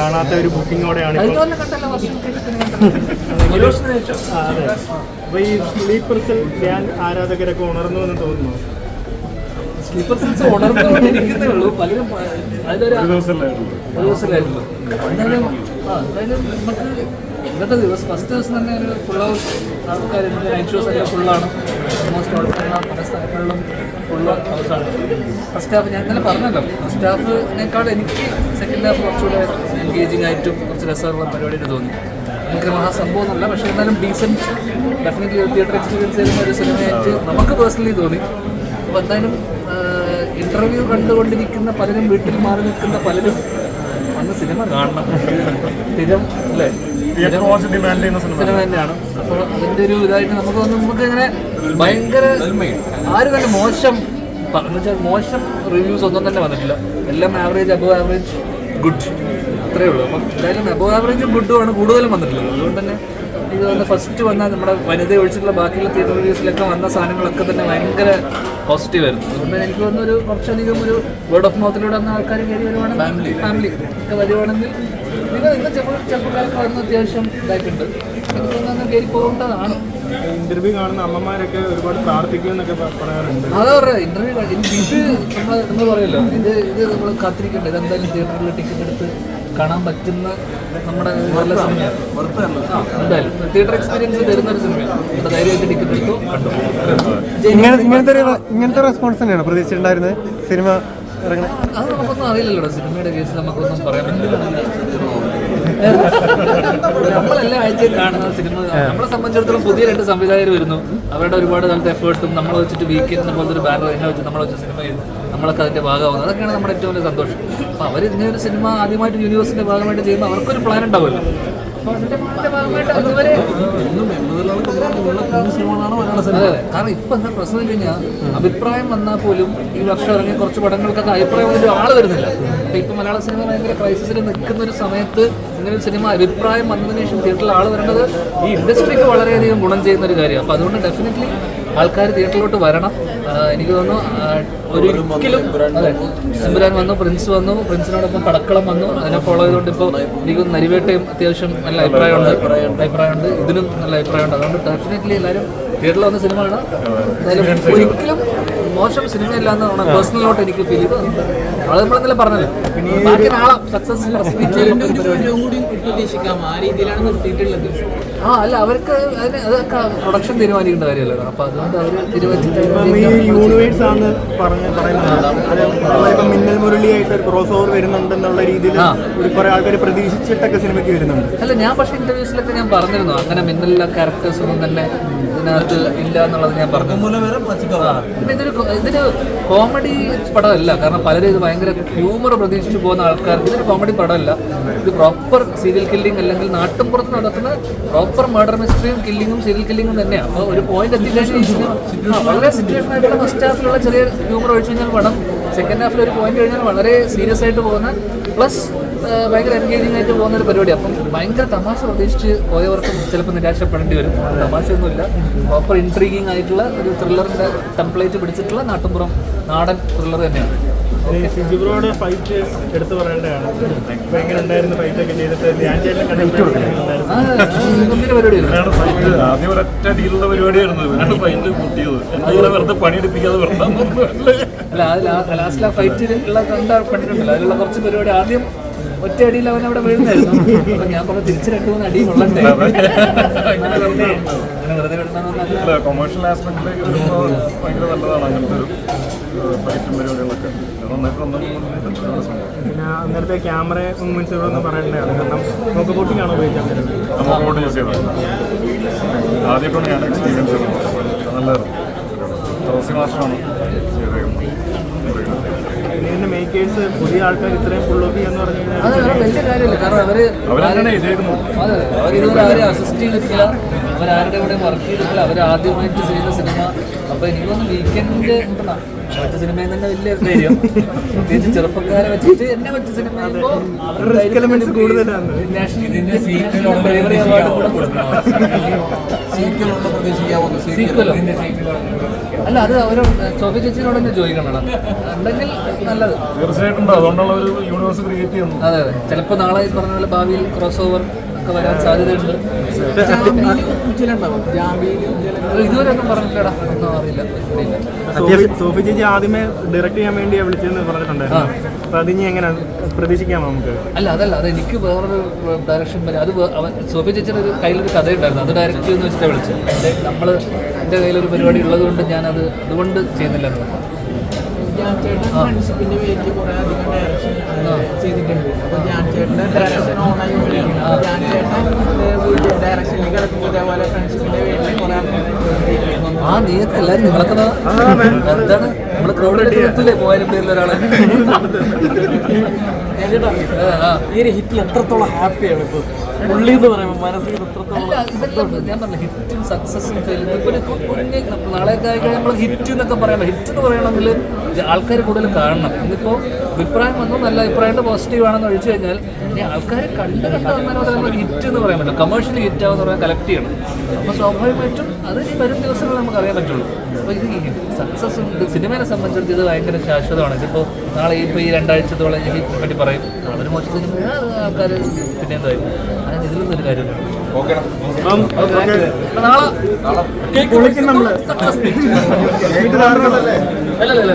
കാണാത്ത ഒരു ബുക്കിങ്ങോടെയാണ്. അപ്പോൾ ഈ സ്ലീപ്പർ സെൽ ഞാൻ ആരാധകരൊക്കെ ഉണർന്നു എന്ന് തോന്നുന്നു. സ്ലീപ്പർ സെൽസ് ഉണർന്നുകൊണ്ടിരിക്കുന്നേ ഉള്ളൂ. പലരും അതിലൊരു ദിവസമായിരുന്നു. എന്തായാലും നമുക്ക് ഇന്നത്തെ ദിവസം ഫസ്റ്റ് ദിവസം തന്നെ ഒരു ഫുൾ ഹൗസ് ആൾക്കാർ നൈറ്റ് ഷോസ് എല്ലാം ഫുള്ളാണ്. ഓൾമോസ്റ്റ് ഓൾമോസ്റ്റ് പല സ്ഥലങ്ങളിലും ഫുൾ ഹൗസാണ്. ഫസ്റ്റ് ഹാഫ് ഞാൻ ഇന്നലെ പറഞ്ഞല്ലോ, ഫസ്റ്റ് ഹാഫിനേക്കാൾ എനിക്ക് സെക്കൻഡ് ഹാഫ് കുറച്ചുകൂടെ എൻഗേജിങ് ആയിട്ടും കുറച്ച് രസമുള്ള പരിപാടിയായിട്ട് തോന്നി. നമുക്ക് മഹാസംഭവം എന്നല്ല, പക്ഷേ എന്നാലും ഡീസൻറ്റ് ഡെഫിനറ്റ്ലി ഒരു തിയേറ്റർ എക്സ്പീരിയൻസ് ചെയ്യുന്ന ഒരു സിനിമയായിട്ട് നമുക്ക് പേഴ്സണലി തോന്നി. അപ്പോൾ എന്തായാലും ഇൻ്റർവ്യൂ കണ്ടുകൊണ്ടിരിക്കുന്ന പലരും, വീട്ടിൽ മാറി നിൽക്കുന്ന പലരും വന്ന് സിനിമ കാണണം. സ്ഥിരം അല്ലേ, സിനിമ തന്നെയാണ്. അപ്പോൾ അതിൻ്റെ ഒരു ഇതായിട്ട് നമുക്ക് ഇങ്ങനെ ഭയങ്കര ആരും തന്നെ മോശം എന്നുവെച്ചാൽ മോശം റിവ്യൂസ് ഒന്നും തന്നെ വന്നിട്ടില്ല. എല്ലാം ആവറേജ്, അബവ് ആവറേജ്, ഗുഡ്, അത്രയേ ഉള്ളൂ. അപ്പം എന്തായാലും അബവ് ആവറേജും ഗുഡുമാണ് കൂടുതലും വന്നിട്ടുള്ളത്. അതുകൊണ്ട് തന്നെ ഇത് വന്ന് ഫസ്റ്റ് വന്നാൽ നമ്മുടെ വനിത ഒഴിച്ചിട്ടുള്ള ബാക്കിയുള്ള തിയേറ്റർ റിവ്യൂസിലൊക്കെ വന്ന സാധനങ്ങളൊക്കെ തന്നെ ഭയങ്കര പോസിറ്റീവായിരുന്നു. അതുകൊണ്ട് എനിക്ക് തോന്നുന്നൊരു കുറച്ചധികം ഒരു വേർഡ് ഓഫ് മൗത്തിലൂടെ വന്ന ആൾക്കാർ കയറി വരുവാണെങ്കിൽ, ഫാമിലി ഒക്കെ വരുവാണെങ്കിൽ ഇന്ന് ചെറുപ്പക്കാർക്ക് വന്ന് അത്യാവശ്യം ഇതായിട്ടുണ്ട്. എനിക്ക് തോന്നുന്നത് കയറി പോകേണ്ടതാണ്. ഇന്റർവ്യൂ കാണുന്ന അമ്മമാരൊക്കെ ഒരുപാട് പ്രാർത്ഥിക്കുമെന്നൊക്കെ പറയാറുണ്ട്. അതാ പറയാം, ഇന്റർവ്യൂ ഇത് നമ്മൾ പറയുമല്ലോ, ഇത് നമ്മൾ കാത്തിരിക്കേണ്ടത്. ഇതെന്തായാലും തിയേറ്ററിൽ ടിക്കറ്റ് എടുത്ത് കാണാൻ പറ്റുന്ന നമ്മുടെ നല്ല സിനിമയാണ്. എന്തായാലും തിയേറ്റർ എക്സ്പീരിയൻസ് തരുന്ന ഒരു സിനിമയാണ്. നമ്മുടെ ധൈര്യമായിട്ട് ടിക്കറ്റ് എടുത്തു കണ്ടു. ഇങ്ങനത്തെ റെസ്പോൺസ് തന്നെയാണ് പ്രതീക്ഷിച്ചിട്ടുണ്ടായിരുന്നത് സിനിമ ഇറങ്ങണേ? അത് നമുക്കൊന്നും അറിയില്ലല്ലോ, സിനിമയുടെ കേസിൽ നമുക്കൊന്നും പറയാൻ പറ്റില്ല. നമ്മളെല്ലാ ആഴ്ചയും കാണുന്ന സിനിമ നമ്മളെ സംബന്ധിച്ചിടത്തോളം പുതിയ 2 സംവിധായകർ വരുന്നു. അവരുടെ ഒരുപാട് കാലത്തെ എഫേർട്ടും നമ്മളെ വെച്ചിട്ട് വീക്കെൻഡ് പോലത്തെ ഒരു ബാനർ എന്നെ വെച്ച് നമ്മളെ വെച്ച സിനിമ ചെയ്തു, നമ്മളൊക്കെ അതിൻ്റെ ഭാഗമാകുന്നത്. അതൊക്കെയാണ് നമ്മുടെ ഏറ്റവും വലിയ സന്തോഷം. അപ്പോൾ അവർ ഇങ്ങനെ ഒരു സിനിമ ആദ്യമായിട്ട് യൂണിവേഴ്സിൻ്റെ ഭാഗമായിട്ട് ചെയ്യുമ്പോൾ അവർക്കൊരു പ്ലാൻ ഉണ്ടാവുമല്ലോ. അപ്പോൾ അതിൻ്റെ ഭാഗമായിട്ട് അതുവരെ അതെ, കാരണം ഇപ്പം എന്താ പ്രശ്നം വെച്ച് കഴിഞ്ഞാൽ അഭിപ്രായം വന്നാൽ പോലും ഈ വർഷം ഇറങ്ങിയ കുറച്ച് പടങ്ങൾക്കൊക്കെ അഭിപ്രായം ഒരു ആൾ വരുന്നില്ല. അപ്പോൾ ഇപ്പം മലയാള സിനിമ ഭയങ്കര ക്രൈസിസിൽ നിൽക്കുന്ന ഒരു സമയത്ത് ഇങ്ങനെ ഒരു സിനിമ അഭിപ്രായം വന്നതിന് ശേഷം തിയേറ്ററിൽ ആൾ വരേണ്ടത് ഈ ഇൻഡസ്ട്രിക്ക് വളരെയധികം ഗുണം ചെയ്യുന്ന ഒരു കാര്യമാണ്. അപ്പോൾ അതുകൊണ്ട് ഡെഫിനറ്റ്ലി ആൾക്കാർ തിയേറ്ററിലോട്ട് വരണം. എനിക്ക് തോന്നുന്നു ഒരിക്കലും അതെ, എമ്പുരാൻ വന്നു, പ്രിൻസ് വന്നു, പ്രിൻസിനോടൊപ്പം പടക്കളം വന്നു, അതിനെ ഫോളോ ചെയ്തുകൊണ്ട് ഇപ്പോൾ എനിക്ക് നരിവേട്ടയും അത്യാവശ്യം നല്ല അഭിപ്രായമുണ്ട്, ഇതിനും നല്ല അഭിപ്രായമുണ്ട്. അതുകൊണ്ട് ഡെഫിനറ്റ്ലി എല്ലാവരും തിയേറ്ററിൽ വന്ന സിനിമ കാണാം. എന്തായാലും ഒരിക്കലും മോശം സിനിമയില്ല എന്നാണ് പേഴ്സണലോട്ട് എനിക്ക് ഫീൽ ചെയ്തത്. അത് നമ്മളെന്തെങ്കിലും പറഞ്ഞല്ലോ, ബാക്കി നാളെ സക്സസ് അല്ല, അവർക്ക് അതിന് അതൊക്കെ പ്രൊഡക്ഷൻ തീരുമാനിക്കേണ്ട കാര്യമല്ലോ. അപ്പൊ അതുകൊണ്ട് അവർ യൂണിവേഴ്സ് പറയുന്നത് മിന്നൽ മുരളിയായിട്ട് ഒരു ക്രോസ് ഓവർ വരുന്നുണ്ടെന്നുള്ള രീതിയിൽ കുറെ ആൾക്കാർ പ്രതീക്ഷിച്ചിട്ടൊക്കെ സിനിമയ്ക്ക് വരുന്നുണ്ട്. അല്ല, ഞാൻ പക്ഷേ ഇന്റർവ്യൂസിലൊക്കെ ഞാൻ പറഞ്ഞിരുന്നു അങ്ങനെ മിന്നലിലെ ക്യാരക്ടേഴ്സ് ഒന്നും തന്നെ ഇതിനകത്ത് ഇല്ല എന്നുള്ളത് ഞാൻ പറഞ്ഞു. പിന്നെ ഇതൊരു കോമഡി പടമല്ല, കാരണം പലരും ഇത് ഭയങ്കര ഹ്യൂമർ പ്രതീക്ഷിച്ചു പോകുന്ന ആൾക്കാർക്ക് ഇതൊരു കോമഡി പടമല്ല. ഇത് പ്രോപ്പർ സീരിയൽ കില്ലിംഗ് അല്ലെങ്കിൽ നാട്ടിൻപുറത്ത് നടക്കുന്ന പ്രോപ്പർ മർഡർ മിസ്റ്ററിയും കില്ലിങ്ങും സീരിയൽ കില്ലിങ്ങും തന്നെയാണ്. അപ്പോൾ ഒരു പോയിന്റ് എത്തിക്കഴിഞ്ഞാൽ വളരെ സിറ്റുവേഷൻ ആയിട്ടുള്ള ഫസ്റ്റ് ഹാഫിലുള്ള ചെറിയ ഹ്യൂമർ ഒഴിച്ചു കഴിഞ്ഞാൽ പടം സെക്കൻഡ് ഹാഫിൽ ഒരു പോയിന്റ് കഴിഞ്ഞാൽ വളരെ സീരിയസ് ആയിട്ട് പോകുന്ന പ്ലസ് ഭയങ്കര എൻഗേജിംഗ് ആയിട്ട് പോകുന്ന ഒരു പരിപാടി. അപ്പം ഭയങ്കര തമാശ പ്രതീക്ഷിച്ച് പോയവർക്കും ചിലപ്പോൾ നിരാശപ്പെടേണ്ടി വരും. തമാശയൊന്നുമില്ല, പ്രോപ്പർ ഇൻട്രീഗിങ് ആയിട്ടുള്ള ഒരു ത്രില്ലറിൻ്റെ ടെംപ്ലേറ്റ് പിടിച്ചിട്ടുള്ള നാട്ടുമ്പുറം നാടൻ ത്രില്ലർ തന്നെയാണ്. സിജുബ്രോയുടെ ഫൈറ്റ് എടുത്ത് പറയേണ്ടതാണ്. ഭയങ്കര ഉണ്ടായിരുന്നു ഫൈറ്റൊക്കെ ചെയ്തിട്ട് ഞാൻ ചേട്ടൻ ആദ്യം ഒരൊറ്റ ഡീലുള്ള പരിപാടിയായിരുന്നു, ഫൈറ്റ് കൂട്ടിയത് എന്തെങ്കിലും വെറുതെ പണിയെടുപ്പിക്കാതെ അല്ല. അത് ലാസ്റ്റിൽ ആ ഫൈറ്റിലുള്ള കണ്ടിട്ടുണ്ടല്ലോ, അതിലുള്ള കുറച്ച് പരിപാടി ആദ്യം ഒറ്റ അടിയിൽ അവൻ അവിടെ വീഴുന്നായിരുന്നു. അപ്പൊ ഞാൻ പറഞ്ഞു തിരിച്ച് 2-3 അടി കൊള്ളണ്ടേ, വെറുതെ വിടണമെന്നല്ല. കൊമേഴ്ഷ്യൽ ആസ്പെക്റ്റിലേക്ക് വരുമ്പോൾ ഭയങ്കര നല്ലതാണ് അങ്ങനത്തെ ഒരു ഫൈറ്റും പരിപാടികളൊക്കെ. പിന്നെ അന്നേരത്തെ ക്യാമറ മൂവ്മെന്റ്സുകളൊന്നും പറയേണ്ടതാണ്, കാരണം നമുക്ക് ബോട്ടിങ്ങാണ് ഉപയോഗിക്കാൻ പറ്റുന്നത്. നമുക്ക് യൂസ് ചെയ്തത് ആദ്യമായിട്ടാണ് ഞാൻ എക്സ്പീരിയൻസ് ചെയ്തത്. നല്ലതായിരുന്നു. റോസി മാസ്റ്ററാണ് ഇതിന്റെ മേക്കേഴ്സ് പുതിയ ആൾക്കാർ ഇത്രയും ഫുൾ ഓഫ് ചെയ്യാന്ന് പറഞ്ഞു കഴിഞ്ഞാൽ അത് വലിയ കാര്യമല്ല. കാരണം അവരിതുവരെ ആരെ അസിസ്റ്റ് ചെയ്തിട്ടില്ല, അവരാരുടെ കൂടെ വർക്ക് ചെയ്തിട്ടില്ല, അവരാദ്യമായിട്ട് ചെയ്യുന്ന സിനിമ. അപ്പോൾ എനിക്ക് തോന്നുന്നു വീക്കെൻഡ് ഉണ്ടെന്നാ മറ്റു സിനിമയിൽ തന്നെ വലിയ ധൈര്യം, പ്രത്യേകിച്ച് ചെറുപ്പക്കാരെ വെച്ചിട്ട് എന്നെ മറ്റു സിനിമ കൂടുതലാണ്. അല്ല, അത് അവരോട് സോഫി ചേച്ചിനോട് തന്നെ ചോദിക്കണം, ഉണ്ടെങ്കിൽ നല്ല നല്ലത്. തീർച്ചയായിട്ടും ഉണ്ട്. അതുകൊണ്ടുള്ള ഒരു യൂണിവേഴ്സ് ക്രിയേറ്റ് ചെയ്യുന്നു. അതെ അതെ, ചിലപ്പോൾ നാളെ ഈ പറഞ്ഞ പോലെ ഭാവിയിൽ ക്രോസ് ഓവർ ഒക്കെ വരാൻ സാധ്യതയുണ്ട്. ഇതുവരെ ഒന്നും പറഞ്ഞില്ലടാ, ഒന്നും അറിയില്ല. സോഫി ചേച്ചി ആദ്യമേ ഡയറക്റ്റ് ചെയ്യാൻ വേണ്ടി വിളിച്ചെന്ന് പറഞ്ഞിട്ടുണ്ടായിരുന്നു. അപ്പൊ അതിനി എങ്ങനെ പ്രതീക്ഷിക്കാമോ നമുക്ക്? അതല്ല, അത് എനിക്ക് വേറൊരു ഡയറക്ഷൻ വരെ അത് സോഫി ചേച്ചിയുടെ ഒരു കയ്യിലൊരു കഥയുണ്ടായിരുന്നു, അത് ഡയറക്റ്റ് ചെയ്യുമെന്ന് വെച്ചിട്ടാണ് വിളിച്ചത്. നമ്മൾ എൻ്റെ കയ്യിലൊരു പരിപാടി ഉള്ളത് കൊണ്ട് ഞാനത് അതുകൊണ്ട് ചെയ്യുന്നില്ലെന്ന് പറഞ്ഞു. ഫ്രണ്ട്ഷിപ്പിന്റെ പേരിൽ കുറെ അധികം ഡയറക്ഷൻ ചെയ്തിട്ടുണ്ട്. അപ്പൊ ഞാൻ ചേട്ടൻ്റെ ഡയറക്ഷൻ ഓണായി ഞാൻ ചേട്ടൻ ഡയറക്ഷനിൽ കിടക്കുമ്പോൾ ഇതേപോലെ ഫ്രണ്ട്ഷിപ്പിന്റെ പേരിൽ കുറെ നീയൊക്കെ എല്ലാവരും നിങ്ങളൊക്കെ എന്താണ് നമ്മള് ക്രൗഡിലേക്ക് എത്തൂലേ 3000 പേരിൽ ഒരാളെ. ഈ ഒരു ഹിറ്റിൽ എത്രത്തോളം ഹാപ്പിയാണ് ഇപ്പോൾ പുള്ളി എന്ന് പറയുമ്പോൾ മനസ്സിൽ എത്രത്തോളം. ഇതെല്ലാം ഞാൻ പറഞ്ഞു, ഹിറ്റും സക്സസും ഫെയിലും. ഇപ്പോൾ നാളെയൊക്കെ ആയി നമ്മൾ ഹിറ്റ് എന്നൊക്കെ പറയണം. ഹിറ്റ് എന്ന് പറയണമെങ്കിൽ ആൾക്കാർ കൂടുതൽ കാണണം. ഇന്നിപ്പോൾ അഭിപ്രായം വന്നു, നല്ല അഭിപ്രായത്തെ പോസിറ്റീവ് ആണെന്ന് ഒഴിച്ചു കഴിഞ്ഞാൽ ഇനി ആൾക്കാർ കണ്ട് വന്നാൽ നമ്മൾ ഹിറ്റ് എന്ന് പറയാൻ പറ്റില്ല. കമേഴ്ഷ്യലി ഹിറ്റ് ആവുന്ന പറഞ്ഞാൽ കളക്ട് ചെയ്യണം. അപ്പോൾ സ്വാഭാവികമായിട്ടും അത് ഈ വരും ദിവസങ്ങളിൽ നമുക്ക് അറിയാൻ പറ്റുള്ളൂ. അപ്പോൾ ഇത് സക്സസും ഇത് സിനിമയെ സംബന്ധിച്ചിടത്ത് ഇത് ഭയങ്കര ശാശ്വതമാണ്. ഇതിപ്പോൾ നാളെ ഇപ്പോൾ ഈ 2 ആഴ്ചത്തോളം ഹിറ്റിനെ പറ്റി പറയും, നാളെ മോശം സിനിമ ആൾക്കാർ പിന്നെ എന്തായാലും അതിന് ഇതിലൊന്നും ഒരു കാര്യമില്ല. നാളെ നമ്മള് അല്ലല്ല